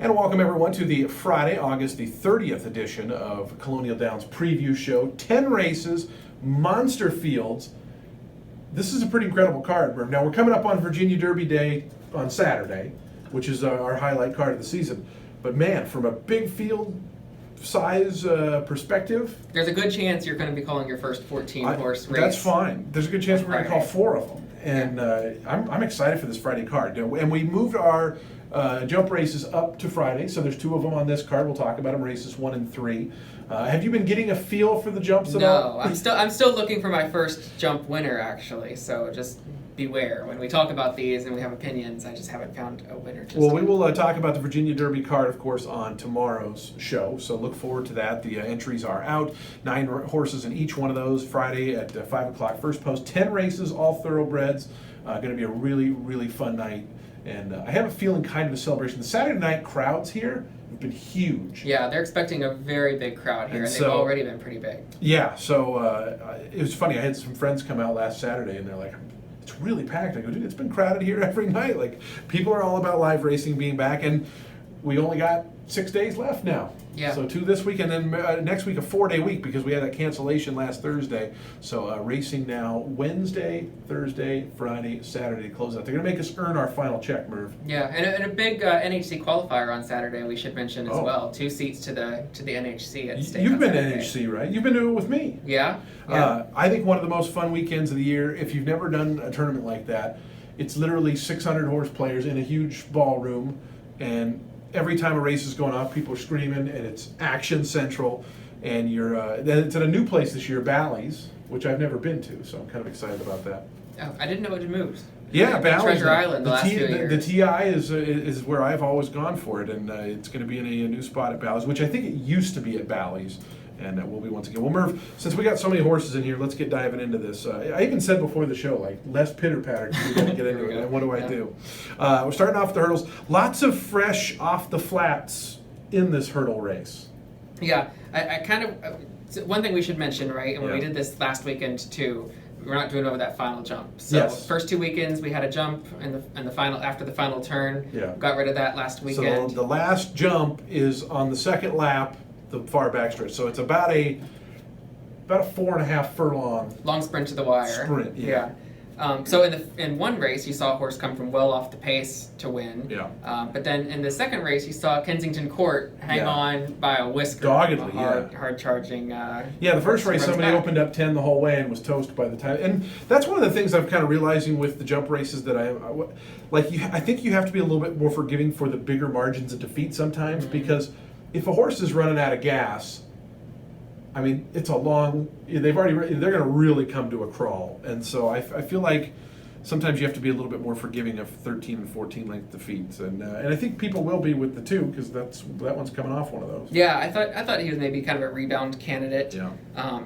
And welcome everyone to the Friday, August the 30th edition of Colonial Downs preview show. 10 races, monster fields. This is a pretty incredible card, Merv. Now we're coming up on Virginia Derby Day on Saturday, which is our highlight card of the season. But man, from a big field size perspective, there's a good chance you're going to be calling your first 14-horse race. That's fine. There's a good chance we're going to call 4 of them. And I'm excited for this Friday card. And we moved our jump races up to Friday, so there's 2 of them on this card. We'll talk about them, races 1 and 3. Have you been getting a feel for the jumps at all? No, I'm still looking for my first jump winner, actually. So just beware when we talk about these and we have opinions. I just haven't found a winner. Well, we will talk about the Virginia Derby card, of course, on tomorrow's show. So look forward to that. The entries are out. 9 horses in each one of those. Friday at 5 o'clock. First post. 10 races, all thoroughbreds. Going to be a really, really fun night. And I have a feeling kind of a celebration. The Saturday night crowds here have been huge. Yeah, they're expecting a very big crowd here, and they've already been pretty big. Yeah, so it was funny. I had some friends come out last Saturday, and they're like, it's really packed. I go, dude, it's been crowded here every night. Like, people are all about live racing being back, and we only got 6 days left now. Yeah. So 2 this week, and then next week a 4-day week because we had that cancellation last Thursday. So racing now Wednesday, Thursday, Friday, Saturday to close out. They're going to make us earn our final check, Merv. Yeah, and a big NHC qualifier on Saturday we should mention as well. 2 seats to the NHC at stake. You've been to NHC, right? You've been to it with me. Yeah. I think one of the most fun weekends of the year. If you've never done a tournament like that, it's literally 600 horse players in a huge ballroom, and every time a race is going off, people are screaming, and it's action central. And it's at a new place this year, Bally's, which I've never been to, so I'm kind of excited about that. Oh, I didn't know it had moved. Yeah, Bally's. Treasure Island the last few years. The TI is where I've always gone for it, and it's going to be in a new spot at Bally's, which I think it used to be at Bally's. And will be once again. Well, Merv, since we got so many horses in here, let's get diving into this. I even said before the show, like, less pitter-patter. We got to get into it. And what do I do? We're starting off with the hurdles. Lots of fresh off the flats in this hurdle race. Yeah, I kind of one thing we should mention, right? And when we did this last weekend too, we're not doing over that final jump. So first 2 weekends we had a jump in the final after the final turn. Yeah. Got rid of that last weekend. So the last jump is on the second lap, the far back stretch. So it's about a 4.5 furlong long sprint to the wire. Sprint, yeah. So in one race you saw a horse come from well off the pace to win. Yeah. But then in the second race you saw Kensington Court hang on by a whisker. Doggedly, hard charging. The first race somebody opened up 10 the whole way and was toast by the time. And that's one of the things I'm kind of realizing with the jump races that I think you have to be a little bit more forgiving for the bigger margins of defeat sometimes, because if a horse is running out of gas, I mean, it's a long. They're going to really come to a crawl, and so I feel like sometimes you have to be a little bit more forgiving of 13 and 14 length defeats, and I think people will be with the 2 because that one's coming off one of those. Yeah, I thought he was maybe kind of a rebound candidate. Yeah.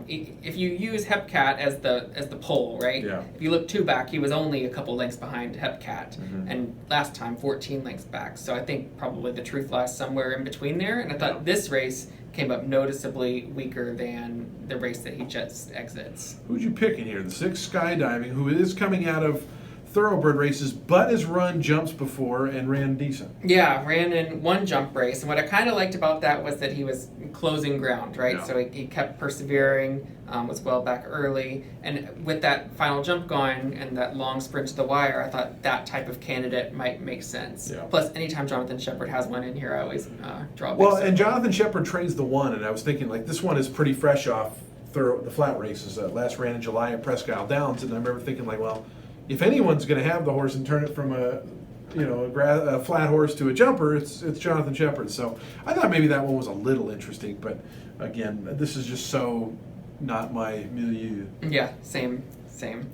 If you use Hepcat as the pole, right? Yeah. If you look 2 back, he was only a couple lengths behind Hepcat, and last time 14 lengths back. So I think probably the truth lies somewhere in between there. And I thought this race came up noticeably weaker than the race that he just exits. Who'd you pick in here? The 6 Skydiving, who is coming out of thoroughbred races, but has run jumps before and ran decent. Yeah, ran in 1 jump race, and what I kind of liked about that was that he was closing ground, right? Yeah. So he kept persevering, was well back early, and with that final jump going and that long sprint to the wire, I thought that type of candidate might make sense. Yeah. Plus, anytime Jonathan Shepard has one in here, I always draw a big Well, circle. and Jonathan Shepard trains the 1, and I was thinking, like, this one is pretty fresh off the flat races. Last ran in July at Friday Colonial Downs, and I remember thinking, like, well, if anyone's going to have the horse and turn it from a flat horse to a jumper, it's Jonathan Shepard. So I thought maybe that one was a little interesting, but again, this is just so not my milieu. Yeah, same.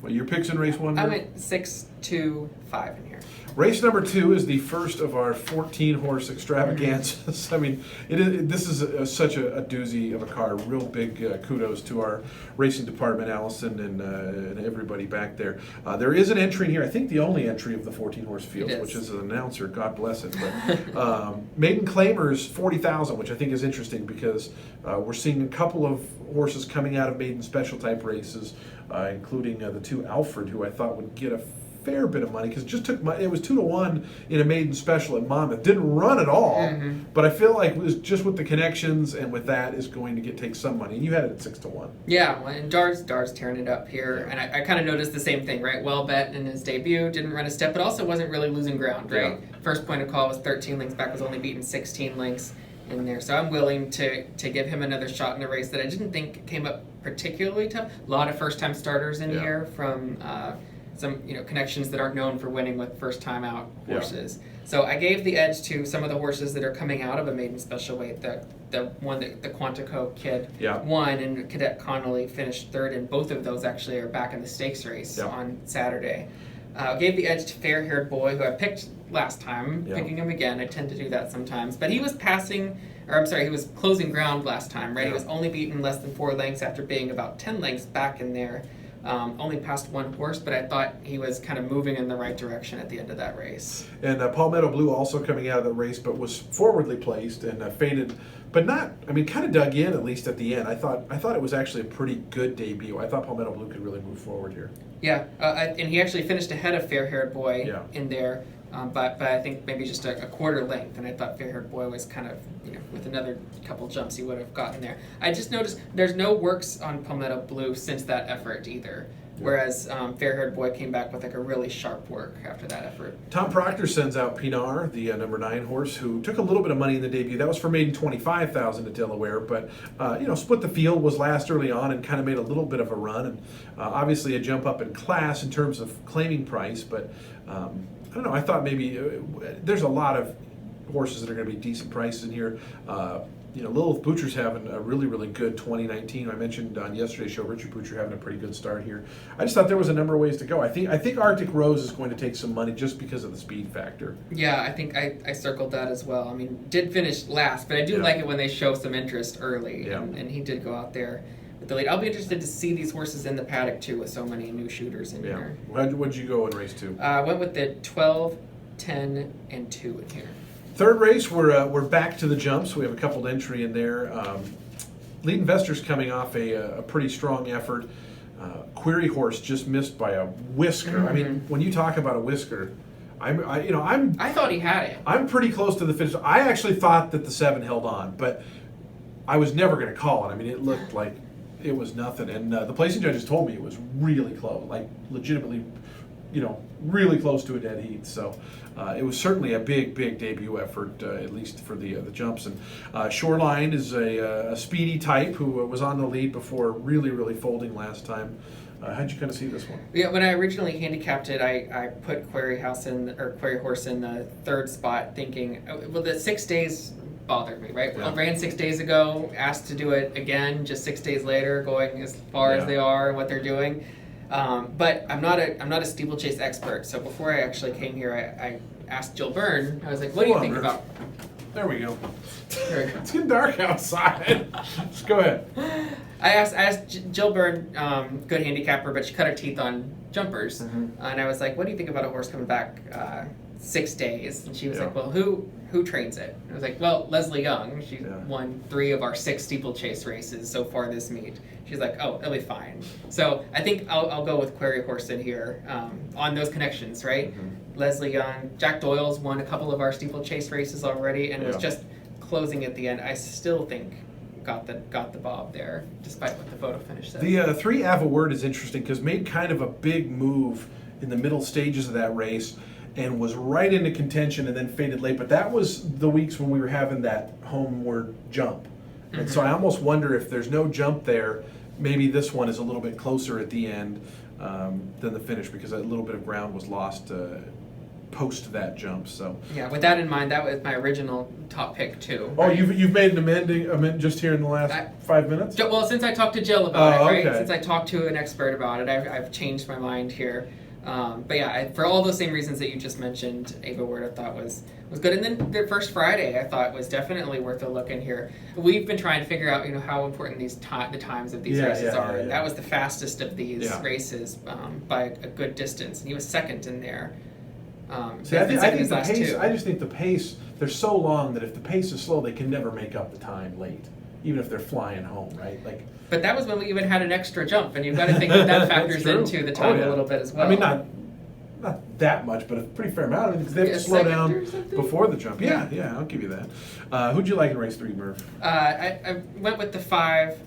Well, your picks in race 1? I went 6, 2, 5 in here. Race number 2 is the first of our 14-horse extravaganzas. I mean, this is such a doozy of a car. Real big kudos to our racing department, Allison, and everybody back there. There is an entry in here, I think the only entry of the 14-horse field, which is an announcer. God bless it. But maiden claimers 40,000, which I think is interesting because we're seeing a couple of horses coming out of maiden special type races, including the 2 Alfred, who I thought would get a fair bit of money because it just took it was 2-1 in a maiden special at Monmouth. Didn't run at all, but I feel like it was just with the connections and with that is going to take some money. And you had it at 6-1. Yeah, well, and Dar's tearing it up here, and I kind of noticed the same thing, right? Well bet in his debut, didn't run a step, but also wasn't really losing ground, right? Yeah. First point of call was 13 lengths back, was only beaten 16 lengths in there, so I'm willing to give him another shot in a race that I didn't think came up particularly tough. A lot of first-time starters in here from some connections that aren't known for winning with first-time out horses. So I gave the edge to some of the horses that are coming out of a maiden special weight. The one that the Quantico kid won, and Cadet Connolly finished third, and both of those actually are back in the stakes race on Saturday. Gave the edge to Fair Haired Boy, who I picked last time. Picking him again, I tend to do that sometimes. But he was he was closing ground last time, right? He was only beaten less than 4 lengths after being about 10 lengths back in there. Only passed one horse, but I thought he was kind of moving in the right direction at the end of that race. And Palmetto Blue also coming out of the race, but was forwardly placed and faded, but not. I mean, kind of dug in at least at the end. I thought it was actually a pretty good debut. I thought Palmetto Blue could really move forward here. Yeah, and he actually finished ahead of Fair Haired Boy in there. But I think maybe just a quarter length, and I thought Fair Haired Boy was kind of, with another couple jumps he would have gotten there. I just noticed there's no works on Palmetto Blue since that effort either, whereas Fair Haired Boy came back with like a really sharp work after that effort. Tom Proctor sends out Pinar, the number 9 horse, who took a little bit of money in the debut. That was for maiden 25,000 at Delaware, but split the field, was last early on, and kind of made a little bit of a run, and obviously a jump up in class in terms of claiming price, but. I don't know. I thought maybe there's a lot of horses that are going to be decent prices in here. Lilith Butcher's having a really, really good 2019. I mentioned on yesterday's show, Richard Butcher having a pretty good start here. I just thought there was a number of ways to go. I think Arctic Rose is going to take some money just because of the speed factor. Yeah, I think I circled that as well. I mean, did finish last, but I do like it when they show some interest early, and he did go out there. I'll be interested to see these horses in the paddock too, with so many new shooters in here. What'd you go in race 2? I went with the 12, 10, and 2 in here. Third race, we're back to the jumps. We have a coupled entry in there. Lead Investors coming off a pretty strong effort. Query Horse just missed by a whisker. I mean, when you talk about a whisker, I thought he had it. I'm pretty close to the finish. I actually thought that the 7 held on, but I was never going to call it. I mean, it looked like it was nothing, and the placing judges told me it was really close, like legitimately, really close to a dead heat. So it was certainly a big debut effort, at least for the jumps. And Shoreline is a speedy type who was on the lead before really folding last time. How'd you kind of see this one? Yeah, when I originally handicapped it, I put Query Horse in the 3rd spot, thinking, well, the 6 days bothered me, right? I ran 6 days ago, asked to do it again just 6 days later, going as far as they are and what they're doing. But I'm not a steeplechase expert, so before I actually came here, I asked Jill Byrne. I was like, "What do you think about?" There we go. It's getting dark outside. Just go ahead. I asked Jill Byrne, good handicapper, but she cut her teeth on jumpers, and I was like, "What do you think about a horse coming back 6 days?" And she was like, "Well, who trains it?" And I was like, "Well, Leslie Young. She won 3 of our 6 steeplechase races so far this meet." She's like, "Oh, it'll be fine." So I think I'll go with Query Horse in here on those connections, right? Leslie Young, Jack Doyle's won a couple of our steeplechase races already, and was just closing at the end. I still think got the bob there, despite what the photo finish says. The 3 Ava Word is interesting because made kind of a big move in the middle stages of that race, and was right into contention and then faded late. But that was the weeks when we were having that homeward jump. And so I almost wonder if there's no jump there, maybe this one is a little bit closer at the end than the finish, because a little bit of ground was lost post that jump. So yeah, with that in mind, that was my original top pick too. Oh, right? you've made an amendment just here in the last 5 minutes? Well, since I talked to Jill about it, right? Okay. Since I talked to an expert about it, I've changed my mind here. But yeah, for all those same reasons that you just mentioned, Ava Word I thought was good. And then their first Friday I thought was definitely worth a look in here. We've been trying to figure out, how important the times of these races are. And that was the fastest of these races by a good distance. And he was second in there. I just think the pace, they're so long that if the pace is slow, they can never make up the time late, even if they're flying home, right? But that was when we even had an extra jump, and you've got to think that factors into the time a little bit as well. I mean, not that much, but a pretty fair amount. I mean, 'cause they have to slow down before the jump. Yeah, I'll give you that. Who'd you like in race 3, Merv? I went with the 5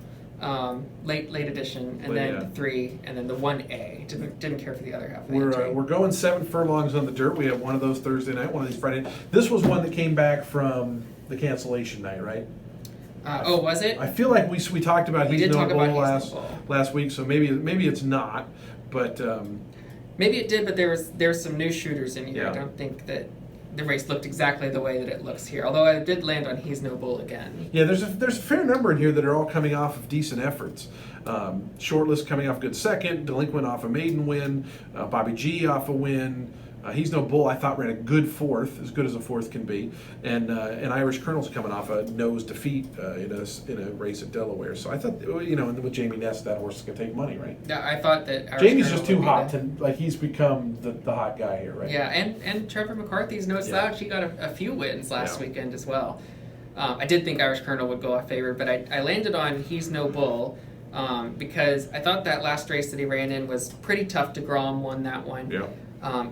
late edition, and then the 3, and then the 1A. Didn't care for the other half. We're going 7 furlongs on the dirt. We have one of those Thursday night, one of these Friday. This was one that came back from the cancellation night, right? Was it? I feel like we talked about we did talk about last week, so maybe it's not, but maybe it did. But there's some new shooters in here. Yeah. I don't think that the race looked exactly the way that it looks here. Although I did land on He's No Bull again. Yeah, there's a fair number in here that are all coming off of decent efforts. Shortlist coming off good second, Delinquent off a maiden win, Bobby G off a win. He's No Bull, I thought, ran a good 4th, as good as a 4th can be, and Irish Colonel's coming off a nose defeat in a race at Delaware. So I thought, and with Jamie Ness, that horse is gonna take money, right? Yeah, I thought that Irish Jamie's Colonel just too would be hot he's become the hot guy here, right? Yeah, and Trevor McCarthy's no slouch. He got a few wins last weekend as well. I did think Irish Colonel would go off favored, but I landed on He's No Bull because I thought that last race that he ran in was pretty tough. DeGrom won that one. Yeah.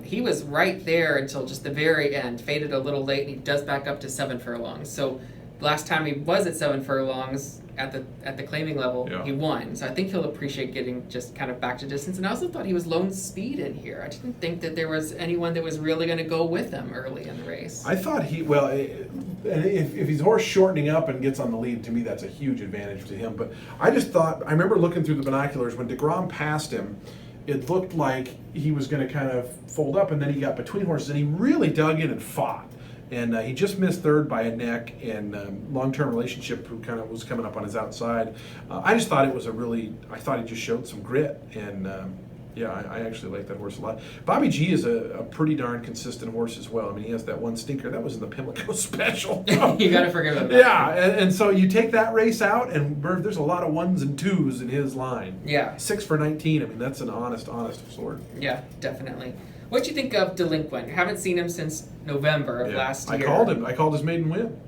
He was right there until just the very end, faded a little late, and he does back up to 7 furlongs. So the last time he was at 7 furlongs at the claiming level, he won. So I think he'll appreciate getting just kind of back to distance. And I also thought he was lone speed in here. I didn't think that there was anyone that was really going to go with him early in the race. I thought if he's horse shortening up and gets on the lead, to me that's a huge advantage to him. But I remember looking through the binoculars when DeGrom passed him. It looked like he was going to kind of fold up, and then he got between horses, and he really dug in and fought. And he just missed 3rd by a neck, and long-term relationship who kind of was coming up on his outside. I just thought I thought he just showed some grit, and I actually like that horse a lot. Bobby G is a pretty darn consistent horse as well. I mean, he has that one stinker. That was in the Pimlico Special. You got to forgive him. Yeah, and so you take that race out, and there's a lot of 1s and 2s in his line. Yeah. 6 for 19. I mean, that's an honest sort. Yeah, definitely. What'd you think of Delinquent? Haven't seen him since November of last year. I called his maiden win.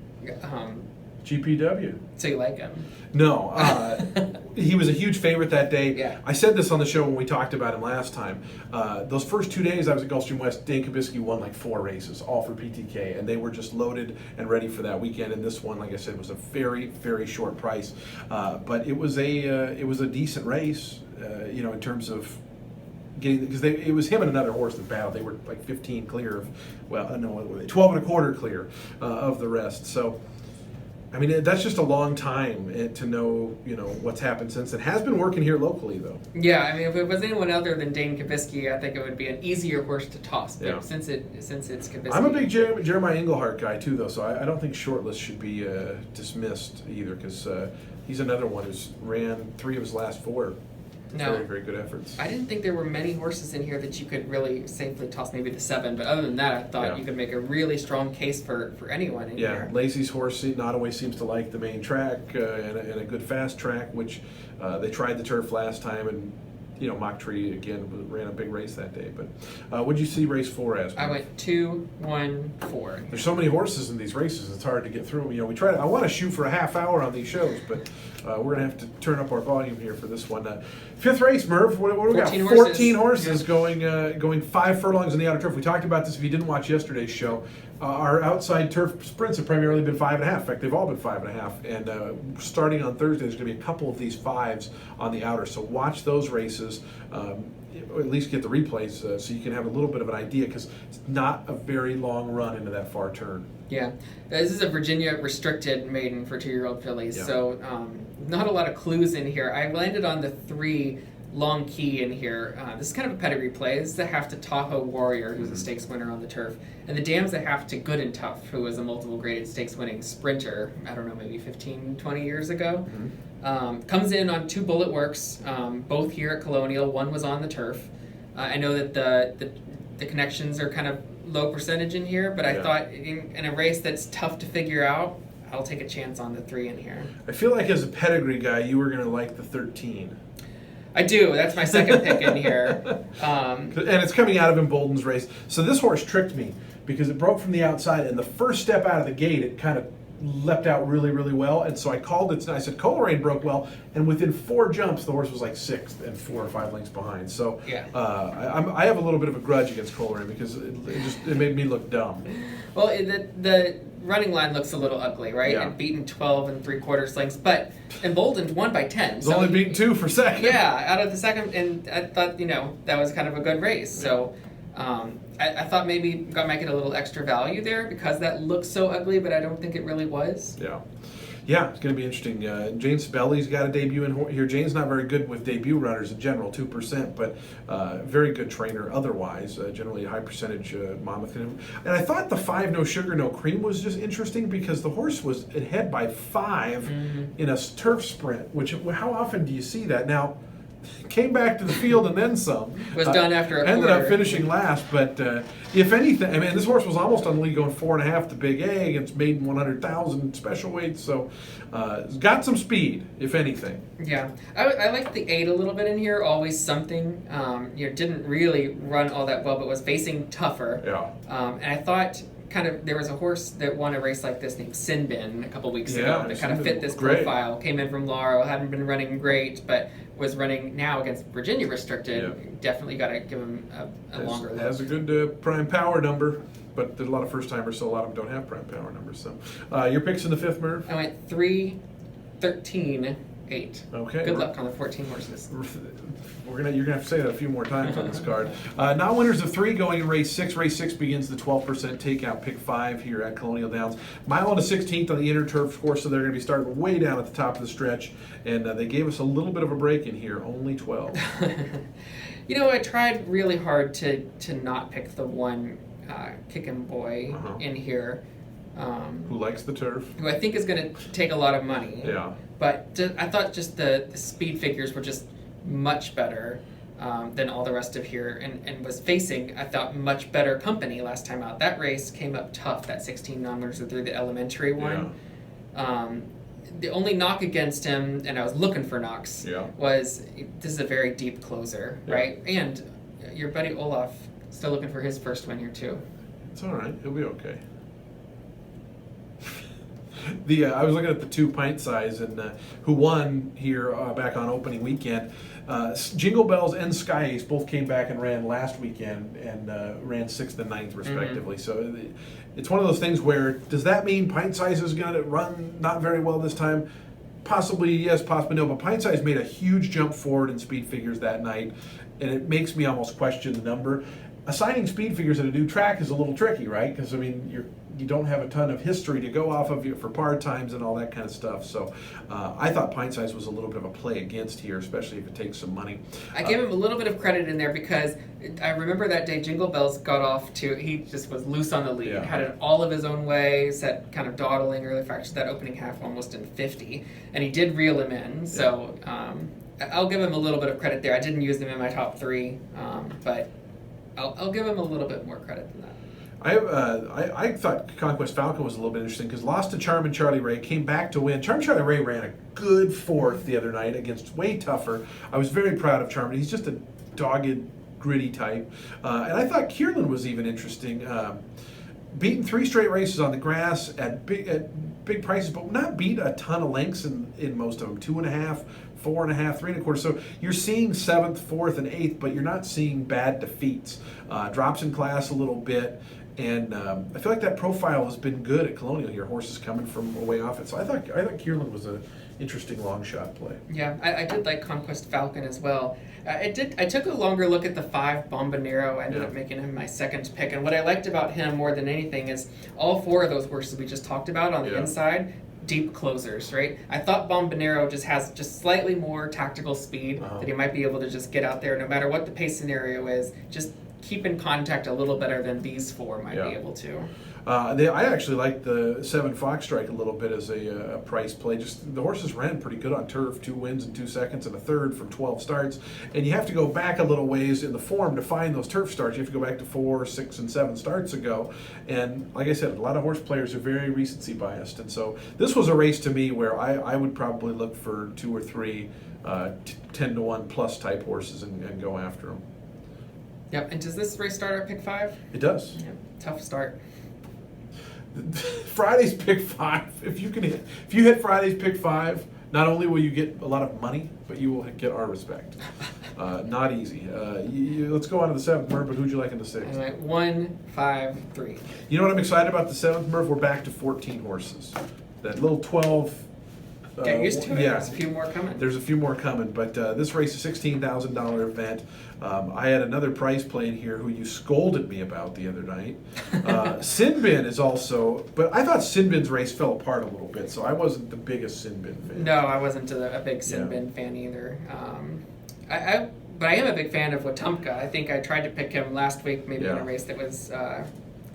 GPW. So you like him? No. He was a huge favorite that day. Yeah. I said this on the show when we talked about him last time. Those first 2 days I was at Gulfstream West, Dane Kabisky won like 4 races, all for PTK, and they were just loaded and ready for that weekend. And this one, like I said, was a very, very short price. But it was a decent race, in terms of getting, because it was him and another horse that battled. They were like 15 clear of, 12 and a quarter clear of the rest. So, I mean, that's just a long time to know, what's happened since. It has been working here locally, though. Yeah, I mean, if it was anyone other than Dane Kabisky, I think it would be an easier horse to toss. But since it's Kabisky, I'm a big Jeremiah Englehart guy too, though. So I don't think Shortlist should be dismissed either, because he's another one who's ran 3 of his last 4. Very, very good efforts. I didn't think there were many horses in here that you could really safely toss, maybe the 7, but other than that, I thought you could make a really strong case for anyone in here. Yeah, Lacey's horse not always seems to like the main track and a good fast track, which they tried the turf last time, and Mock Tree again ran a big race that day. But what did you see race 4 as? I went 2, 1, 4. There's so many horses in these races; it's hard to get through them. We try to. I want to shoot for a half hour on these shows, but we're gonna have to turn up our volume here for this one. 5th race, Merv. What do we got? 14 horses going 5 furlongs in the outer turf. We talked about this if you didn't watch yesterday's show. Our outside turf sprints have primarily been 5.5. In fact, they've all been 5.5. And starting on Thursday, there's going to be a couple of these 5s on the outer. So watch those races, or at least get the replays so you can have a little bit of an idea, because it's not a very long run into that far turn. Yeah, this is a Virginia restricted maiden for 2-year-old fillies, so not a lot of clues in here. I landed on the 3 Long Key in here. This is kind of a pedigree play. This is the half to Tahoe Warrior, who's a stakes winner on the turf. And the dam's a half to Good and Tough, who was a multiple graded stakes winning sprinter, I don't know, maybe 15, 20 years ago. Comes in on 2 bullet works, both here at Colonial. One was on the turf. I know that the connections are kind of low percentage in here, but I thought in a race that's tough to figure out, I'll take a chance on the 3 in here. I feel like as a pedigree guy, you were going to like the 13. I do. That's my second pick in here. And it's coming out of Embolden's race. So this horse tricked me because it broke from the outside, and the first step out of the gate, it kind of leapt out really, really well, and so I called it. I said Coleraine broke well, and within 4 jumps, the horse was like 6th and 4 or 5 lengths behind. So Yeah. I have a little bit of a grudge against Coleraine because it made me look dumb. Well, the running line looks a little ugly, right? Yeah. And beaten 12 3/4 lengths, but Emboldened won by 10. It's only beaten 2 for second. Yeah, out of the second, and I thought, that was kind of a good race. So I thought maybe I might get a little extra value there because that looks so ugly, but I don't think it really was. Yeah. Yeah, it's going to be interesting. Jane Sibeli's got a debut in here. Jane's not very good with debut runners in general, 2%, but very good trainer otherwise. Generally a high percentage Monmouth. And I thought the 5 No Sugar No Cream was just interesting because the horse was ahead by 5 in a turf sprint, which how often do you see that? Now, came back to the field and then some. Was done after a ended quarter. up finishing last, but if anything, I mean, this horse was almost on the lead going 4.5 to Big A against maiden 100,000 special weights, so got some speed, if anything. Yeah, I liked the 8 a little bit in here. Always something. Didn't really run all that well, but was facing tougher. Yeah. And I thought there was a horse that won a race like this named Sinbin a couple weeks ago that kind of fit this profile. Came in from Laurel, hadn't been running great, but was running now against Virginia Restricted. Yeah. Definitely got to give him a longer look. Has a good prime power number, but there's a lot of first timers, so a lot of them don't have prime power numbers. So your picks in the 5th, Merv? I went 3, 13, 8. Okay. Good luck on the 14 horses. You're gonna have to say that a few more times on this card. Non-winners of 3 going in race 6. Race 6 begins the 12% takeout pick 5 here at Colonial Downs. Mile and a 16th on the inner turf course, so they're going to be starting way down at the top of the stretch. And they gave us a little bit of a break in here, only 12. I tried really hard to not pick the one Kickin' Boy in here. Who likes the turf? Who I think is going to take a lot of money. Yeah. But I thought just the speed figures were just much better than all the rest of here, and was facing, I thought, much better company last time out. That race came up tough, that 16 non-winners through the elementary one. Yeah. The only knock against him, and I was looking for knocks, was this is a very deep closer, right? And your buddy Olaf still looking for his first win here too. It's all right. He'll be okay. I was looking at the 2 pint size and who won here back on opening weekend. Jingle Bells and Sky Ace both came back and ran last weekend and ran 6th and 9th respectively. So it's one of those things where, does that mean pint size is going to run not very well this time? Possibly yes, possibly no, but pint size made a huge jump forward in speed figures that night, and it makes me almost question the number. Assigning speed figures at a new track is a little tricky, right? Because, I mean, you don't have a ton of history to go off of for par times and all that kind of stuff. So I thought pint size was a little bit of a play against here, especially if it takes some money. I gave him a little bit of credit in there because I remember that day Jingle Bells got off to, he just was loose on the lead, had it all of his own way, set kind of dawdling early fractions, that opening half almost in 50, and he did reel him in. So I'll give him a little bit of credit there. I didn't use him in my top 3, but I'll give him a little bit more credit than that. I thought Conquest Falcon was a little bit interesting because lost to Charm and Charlie Ray, came back to win. Charm and Charlie Ray ran a good 4th the other night against way tougher. I was very proud of Charm. He's just a dogged, gritty type. And I thought Kierland was even interesting. Beaten 3 straight races on the grass at big prices, but not beat a ton of lengths in most of them. 2.5, 4.5, 3.25. So you're seeing 7th, 4th, and 8th, but you're not seeing bad defeats. Drops in class a little bit. And I feel like that profile has been good at Colonial here. Horses coming from way off it. So I thought Kierland was an interesting long shot play. Yeah, I did like Conquest Falcon as well. I took a longer look at the 5 Bombonero. I ended up making him my 2nd pick. And what I liked about him more than anything is all 4 of those horses we just talked about on the inside, deep closers, right? I thought Bombonero just has just slightly more tactical speed, that he might be able to just get out there no matter what the pace scenario is, just keep in contact a little better than these 4 might be able to. I actually like the 7 Fox Strike a little bit as a price play. Just the horses ran pretty good on turf, 2 wins in 2 seconds and a third from 12 starts. And you have to go back a little ways in the form to find those turf starts. You have to go back to 4, 6, and 7 starts ago. And like I said, a lot of horse players are very recency biased. And so this was a race to me where I would probably look for 2 or 3 10-to-1 plus type horses and go after them. Yep, and does this race start at pick 5? It does. Yeah, tough start. Friday's pick 5. If you hit Friday's pick 5, not only will you get a lot of money, but you will get our respect. Not easy. Let's go on to the 7th, Merv, but who'd you like in the 6th? All right, 1, 5, 3. You know what I'm excited about the 7th, Merv? We're back to 14 horses. That little 12. Get used to it. Yeah. There's a few more coming. There's a few more coming, but this race is a $16,000 event. I had another prize play in here who you scolded me about the other night. Sinbin is also, but I thought Sinbin's race fell apart a little bit, so I wasn't the biggest Sinbin fan. No, I wasn't a big Sinbin fan either. But I am a big fan of Wetumpka. I think I tried to pick him last week, maybe in a race that was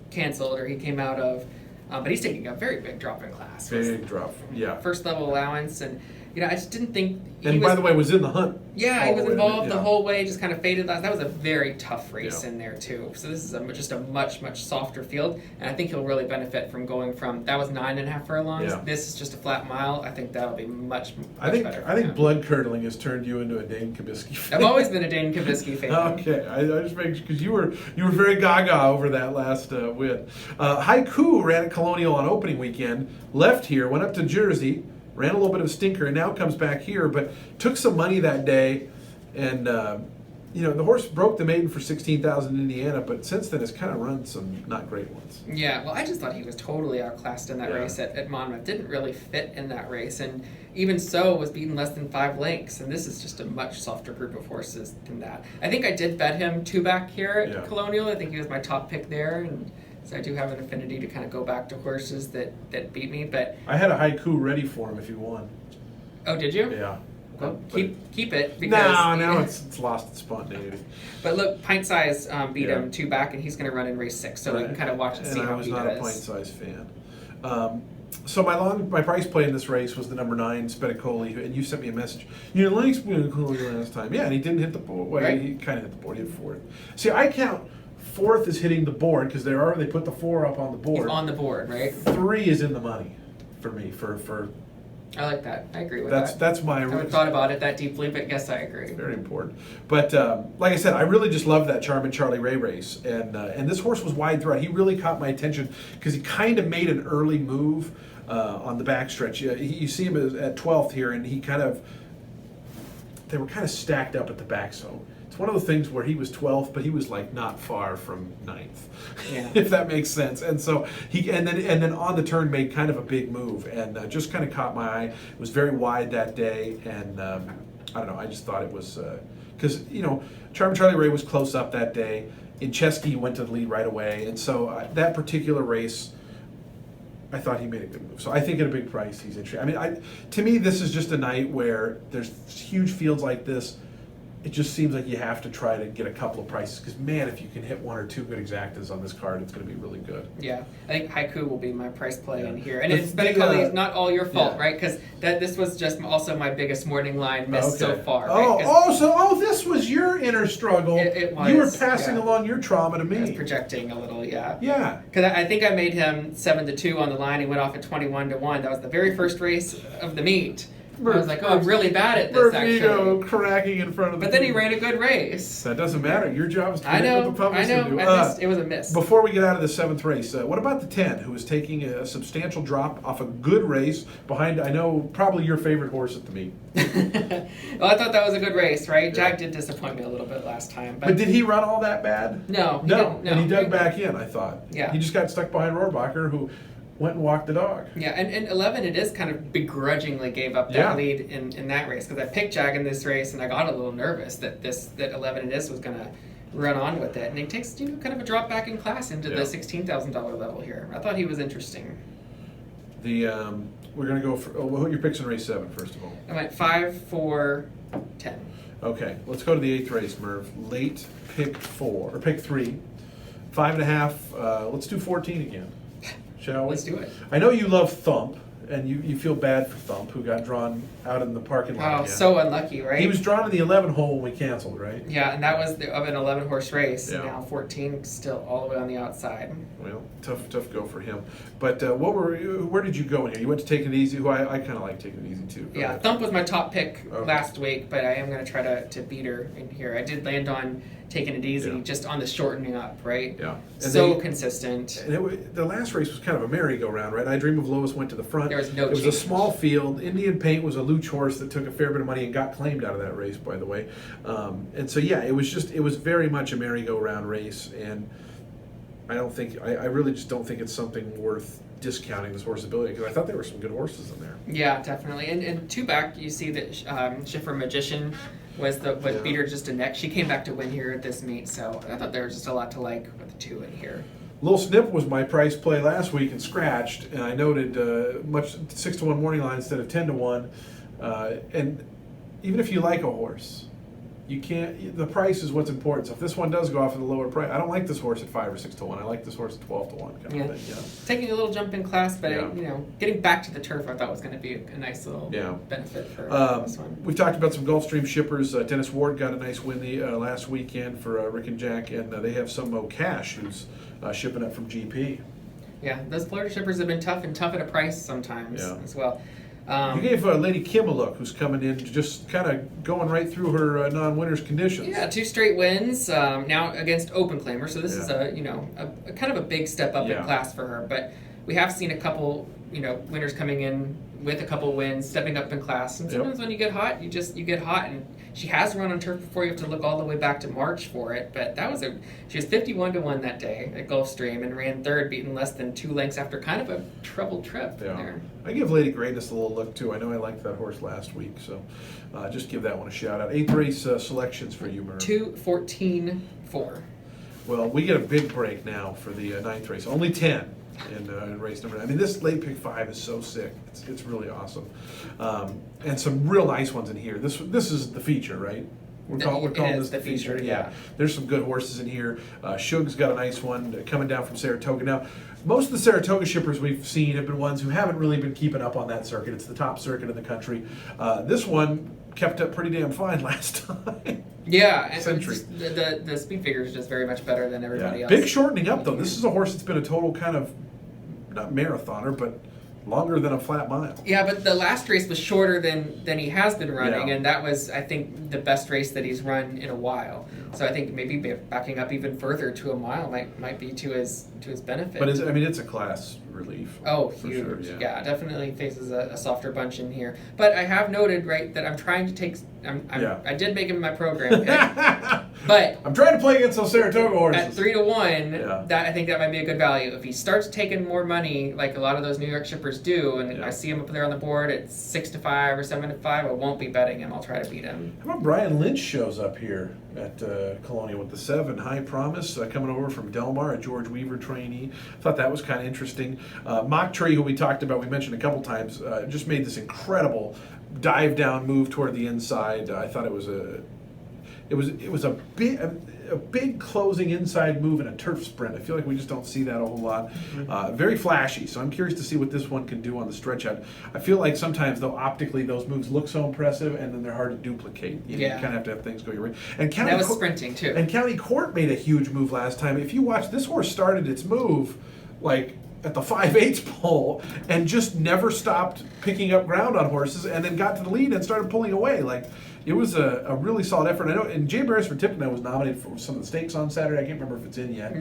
canceled or he came out of. But he's taking a very big drop in class. Big drop, yeah. First level allowance, and I just didn't think. By the way, was in the hunt. Yeah, he was involved the whole way. Just kind of faded last. That was a very tough race in there too. So this is just a much softer field, and I think he'll really benefit from going from that was 9.5 furlongs. Yeah. This is just a flat mile. I think that'll be much better. I think blood curdling has turned you into a Dane Kabisky fan. I've always been a Dane Kabisky fan. Okay, I just make because you were very gaga over that last win. Haiku ran at Colonial on opening weekend. Left here, went up to Jersey. Ran a little bit of a stinker and now comes back here, but took some money that day. And, the horse broke the maiden for $16,000 in Indiana, but since then has kind of run some not great ones. Yeah, well, I just thought he was totally outclassed in that race at Monmouth. Didn't really fit in that race, and even so was beaten less than 5 lengths. And this is just a much softer group of horses than that. I think I did bet him 2 back here at Colonial. I think he was my top pick there, and so I do have an affinity to kind of go back to horses that beat me. But I had a Haiku ready for him if he won. Oh, did you? Yeah. Well, keep it because now it's lost its spontaneity. But look, Pint Size beat him 2 back, and he's going to run in race 6, so we can kind of watch and see how he does. I was not a Pint Size fan. So my price play in this race was the number 9 Spedicoli, and you sent me a message. You liked Spedicoli last time, yeah, and he didn't hit the board. Well, he kind of hit the board. He hit 4th. See, I count 4th is hitting the board because they put the 4 up on the board. He's on the board, right? 3 is in the money for me for. I like that. I agree with that. That's my. I haven't thought about it that deeply, but yes, I agree. Very important. But like I said, I really just love that Charmin Charlie Ray race, and this horse was wide throughout. He really caught my attention because he kind of made an early move on the backstretch. You see him at 12th here, and they were kind of stacked up at the back, so. One of the things where he was 12th, but he was like not far from 9th, if that makes sense. And so and then on the turn made kind of a big move and just kind of caught my eye. It was very wide that day, and I don't know. I just thought it was because Charmin Charlie Ray was close up that day. Incheski went to the lead right away, and so that particular race, I thought he made a good move. So I think at a big price, he's interesting. I mean, to me, this is just a night where there's huge fields like this. It just seems like you have to try to get a couple of prices because, man, if you can hit 1 or 2 good exactas on this card, it's going to be really good. Yeah, I think Haiku will be my price play in here. And it's basically not all your fault, right? Because this was just also my biggest morning line miss so far. Right? This was your inner struggle. It was. You were passing along your trauma to me. I was projecting a little, yeah. Yeah. Because I think I made him 7-2 on the line. He went off at 21-1. That was the very first race of the meet. I was like, I'm really bad at this, actually. Cracking in front of the But then he ran a good race. That doesn't matter. Your job is to predict what the public's going to do. It was a miss. Before we get out of the 7th race, what about the 10, who is taking a substantial drop off a good race behind, I know, probably your favorite horse at the meet? Well, I thought that was a good race, right? Jack did disappoint me a little bit last time. But did he run all that bad? No. And he dug back in, I thought. Yeah. He just got stuck behind Rohrbacher, who went and walked the dog. Yeah, and 11 it is kind of begrudgingly gave up that lead in that race because I picked Jag in this race and I got a little nervous that 11 it is was going to run on with it, and he takes kind of a drop back in class into the $16,000 level here. I thought he was interesting. We're going to go for who are your picks in race 7 first of all? I went 5, 4, 10. Okay, let's go to the 8th race, Merv. Late pick 3, 5.5. Let's do 14 again. Shall we? Let's do it. I know you love Thump, and you feel bad for Thump, who got drawn out in the parking lot. Oh, so unlucky, right? He was drawn in the 11 hole when we canceled, right? Yeah, and that was of an 11-horse race. Yeah. Now 14 still all the way on the outside. Well, tough go for him. But where did you go in here? You went to Take It Easy, who I kind of like Take It Easy too. Go yeah, ahead. Thump was my top pick last week, but I am going to try to beat her in here. I did land on taking it easy, Yeah. just on the shortening up, right? Yeah. Consistent. And the last race was kind of a merry-go-round, right? I Dream of Lois went to the front. There was no It was a change. small field. Indian Paint was a Luch horse that took a fair bit of money and got claimed out of that race, by the way. And so, yeah, it was very much a merry-go-round race. And I really just don't think it's something worth discounting this horse's ability, because I thought there were some good horses in there. Yeah, definitely. And two back, you see that Schiffer Magician was beat her just a neck. She came back to win here at this meet, so I thought there was just a lot to like with the two in here. Little Snip was my price play last week and scratched, and I noted much 6-1 morning line instead of 10-1. And even if you like a horse, you can't. The price is what's important. So if this one does go off at a lower price, I don't like this horse at 5 or 6-1. I like this horse at 12-1. Kind of thing, Taking a little jump in class, but Yeah. getting back to the turf, I thought was going to be a nice little benefit for this one. We've talked about some Gulfstream shippers. Dennis Ward got a nice win last weekend for Rick and Jack, and they have some Mo Cash who's shipping up from GP. Yeah, those Florida shippers have been tough at a price sometimes as well. You gave Lady Kim a look, who's coming in, just kind of going right through her non-winners conditions. Yeah, 2 straight wins now against Open Claimer. So this is a kind of a big step up in class for her. But we have seen a couple winners coming in with a couple wins, stepping up in class. And sometimes when you get hot, you get hot. And she has run on turf before. You have to look all the way back to March for it. But she was 51-1 that day at Gulfstream and ran third, beaten less than 2 lengths after kind of a troubled trip there. I give Lady Greatness a little look too. I know I liked that horse last week, so just give that one a shout out. 8th race selections for you, Merv. 2-14-4. Well, we get a big break now for the 9th race. Only 10 in race number 9. I mean, this late pick 5 is so sick. It's really awesome, and some real nice ones in here. This is the feature, right? We're calling this the feature. Yeah, there's some good horses in here. Shug's got a nice one coming down from Saratoga. Now, most of the Saratoga shippers we've seen have been ones who haven't really been keeping up on that circuit. It's the top circuit in the country. This one kept up pretty damn fine last time. Yeah, and Century. The speed figure is just very much better than everybody else. Big shortening up though. This is a horse that's been a total kind of not marathoner, but longer than a flat mile. Yeah, but the last race was shorter than he has been running, and that was, I think, the best race that he's run in a while. Yeah. So I think maybe backing up even further to a mile might be to his benefit. But it's a class relief. Oh, huge. Sure, yeah, definitely faces a softer bunch in here. But I have noted, right, that I'm trying to take... I did make him my program pick. But I'm trying to play against those Saratoga horses. At 3-1, that I think that might be a good value. If he starts taking more money, like a lot of those New York shippers do, and I see him up there on the board at 6-5 or 7-5, I won't be betting him. I'll try to beat him. How about Brian Lynch shows up here at Colonial with the 7, High Promise, coming over from Del Mar, a George Weaver trainee. I thought that was kind of interesting. Mock Tree, who we talked about, we mentioned a couple times, just made this incredible dive down move toward the inside. I thought it was a big closing inside move in a turf sprint. I feel like we just don't see that a whole lot. Very flashy, so I'm curious to see what this one can do on the stretch out. I feel like sometimes, though, optically those moves look so impressive, and then they're hard to duplicate. You kind of have to have things go your way. And that was sprinting, too. And County Court made a huge move last time. If you watch, this horse started its move, like, at the 5/8 pole and just never stopped picking up ground on horses, and then got to the lead and started pulling away. Like, it was a really solid effort. I know, and Jay Barris for Tipton was nominated for some of the stakes on Saturday. I can't remember if it's in yet.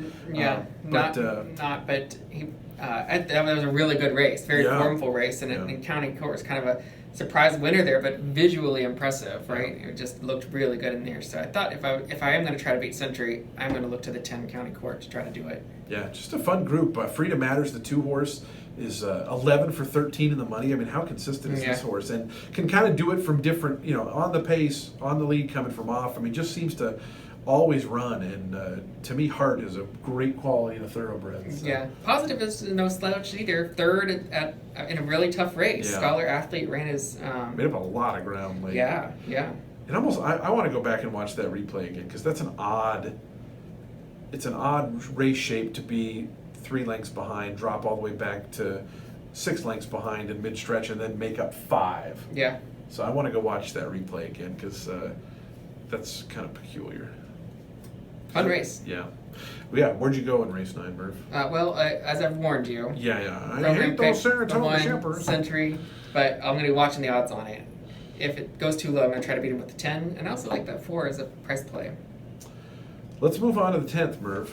But he that was a really good race, very formful race, and County Court was kind of a surprise winner there, but visually impressive, right? It just looked really good in there. So I thought if I am going to try to beat Century, I'm going to look to the 10 County Court to try to do it. Yeah, just a fun group. Freedom Matters, the 2-horse, is 11 for 13 in the money. I mean, how consistent is this horse? And can kind of do it from different, on the pace, on the lead, coming from off. I mean, just seems to always run. And to me, Hart is a great quality in a thoroughbred. So. Yeah, Positive is no slouch either. Third in a really tough race. Scholar Athlete ran his... made up a lot of ground late. Yeah. And almost, I want to go back and watch that replay again, because that's an odd race shape to be 3 lengths behind, drop all the way back to 6 lengths behind in mid-stretch, and then make up 5. Yeah. So I want to go watch that replay again, because that's kind of peculiar. Fun race. Yeah. Where'd you go in race 9, Merv? As I've warned you. I hate those Saratoga shippers. Century, but I'm going to be watching the odds on it. If it goes too low, I'm going to try to beat him with the 10, and I also like that 4 as a price play. Let's move on to the 10th, Merv,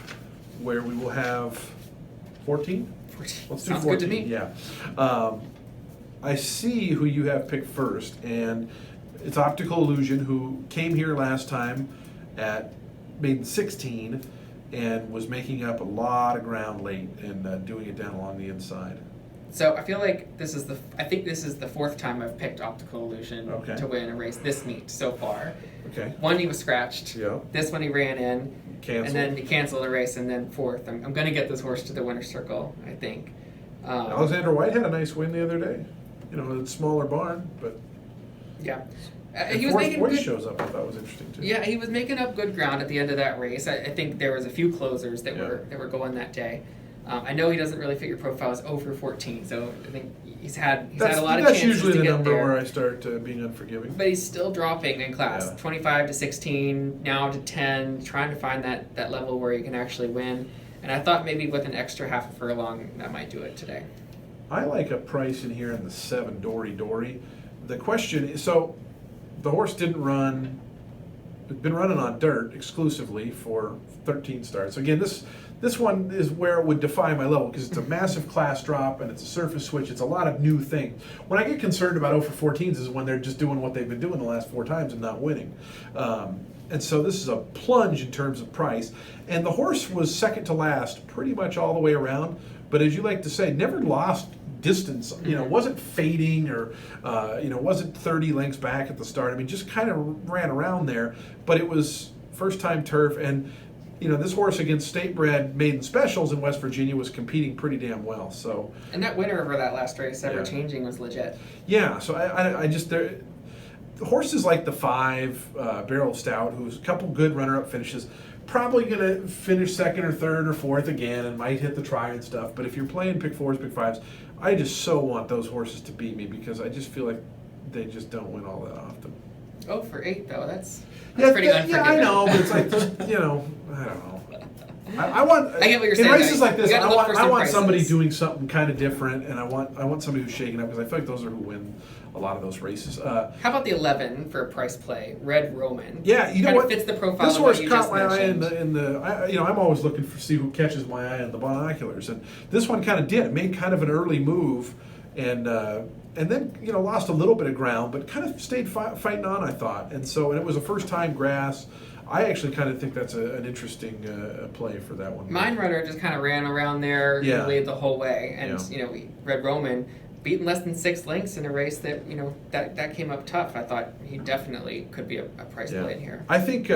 where we will have 14? 14. Let's do Sounds 14. good to me. Yeah. I see who you have picked first, and it's Optical Illusion, who came here last time at made 16 and was making up a lot of ground late and doing it down along the inside. So I feel like I think this is the fourth time I've picked Optical Illusion Okay. to win a race this meet so far. Okay. One he was scratched. Yeah. This one he ran in. Canceled. And then he canceled a race, and then fourth. I'm going to get this horse to the winner's circle, I think. Alexander White had a nice win the other day. You know, a smaller barn, but Yeah. and He was Forrest making Boyce good. shows up. I thought was interesting too. Yeah, he was making up good ground at the end of that race. I think there was a few closers that Yeah. were going that day. I know he doesn't really fit your profile as 0 for 14, so I think he's had a lot of That's chances usually to the get number there. where I start being unforgiving. But he's still dropping in class, Yeah. 25 to 16, now to 10, trying to find that level where you can actually win. And I thought maybe with an extra half a furlong, that might do it today. I like a price in here in the 7 Dory. The question is, so the horse didn't run, been running on dirt exclusively for 13 starts. So again, this one is where it would defy my level because it's a massive class drop and it's a surface switch. It's a lot of new things. When I get concerned about 0 for 14s is when they're just doing what they've been doing the last 4 times and not winning. And so this is a plunge in terms of price. And the horse was second to last pretty much all the way around. But as you like to say, never lost distance. You know, wasn't fading or, wasn't 30 lengths back at the start. I mean, just kind of ran around there. But it was first time turf. And, this horse against state bred maiden specials in West Virginia was competing pretty damn well. So. And that winner over that last race, Ever Yeah. Changing, was legit. Yeah, so I just the horses like the 5 Barrel Stout, who's a couple good runner-up finishes, probably gonna finish second or third or fourth again, and might hit the try and stuff. But if you're playing pick 4s, pick 5s, I just so want those horses to beat me because I just feel like they just don't win all that often. 0 for 8, though. That's pretty unforgiving. Yeah, I know, but it's like I don't know. I want. I get what you're in saying, races though. like this, You gotta I look want for some somebody prices. doing something kind of different, and I want somebody who's shaking up because I feel like those are who win a lot of those races. How about the 11 for a price play? Red Roman. Yeah, you know Kinda what? fits the profile This of what horse you caught just my eye mentioned. I'm always looking for see who catches my eye in the binoculars, and this one kind of did. It made kind of an early move, and then lost a little bit of ground, but kind of stayed fighting on. I thought, and it was a first time grass. I actually kind of think that's an interesting play for that one. Mine Runner just kind of ran around there Yeah. and laid the whole way. And, Yeah. Red Roman beaten less than 6 lengths in a race that, that came up tough. I thought he definitely could be a price play in here. I think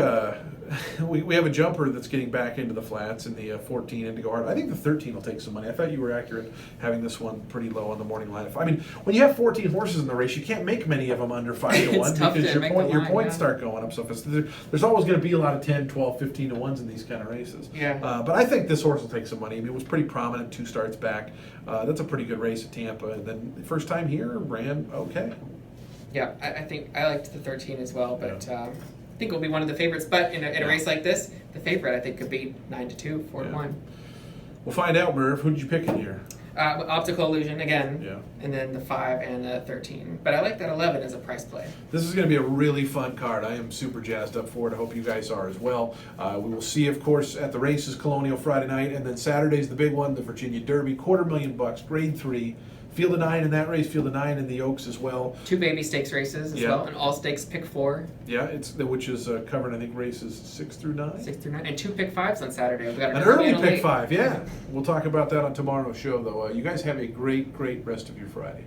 we have a jumper that's getting back into the flats in the 14 Indigo Heart. I think the 13 will take some money. I thought you were accurate having this one pretty low on the morning line. I mean, when you have 14 horses in the race, you can't make many of them under 5 to 1 It's tough because to make the your line, points yeah. start going up so fast. There's always going to be a lot of 10, 12, 15 to 1s in these kind of races. Yeah. But I think this horse will take some money. I mean, it was pretty prominent 2 starts back. That's a pretty good race at Tampa. And then the first time here, ran okay. Yeah, I think I liked the 13 as well, but I think it'll be one of the favorites. But in a race like this, the favorite I think could be 9-2, 4-1. We'll find out, Merv. Who did you pick in here? Optical Illusion again, Yeah. and then the 5 and the 13. But I like that 11 as a price play. This is going to be a really fun card. I am super jazzed up for it. I hope you guys are as well. We will see, of course, at the races, Colonial Friday night, and then Saturday's the big one, the Virginia Derby, $250,000, Grade 3. Field of 9 in that race, Field of 9 in the Oaks as well. 2 baby stakes races as Yeah. well, and all stakes pick 4. Yeah, which is covering, I think, races 6 through 9. 6 through 9, and 2 pick 5s on Saturday. We've got An an early and a pick late. 5, yeah. We'll talk about that on tomorrow's show, though. You guys have a great, great rest of your Friday.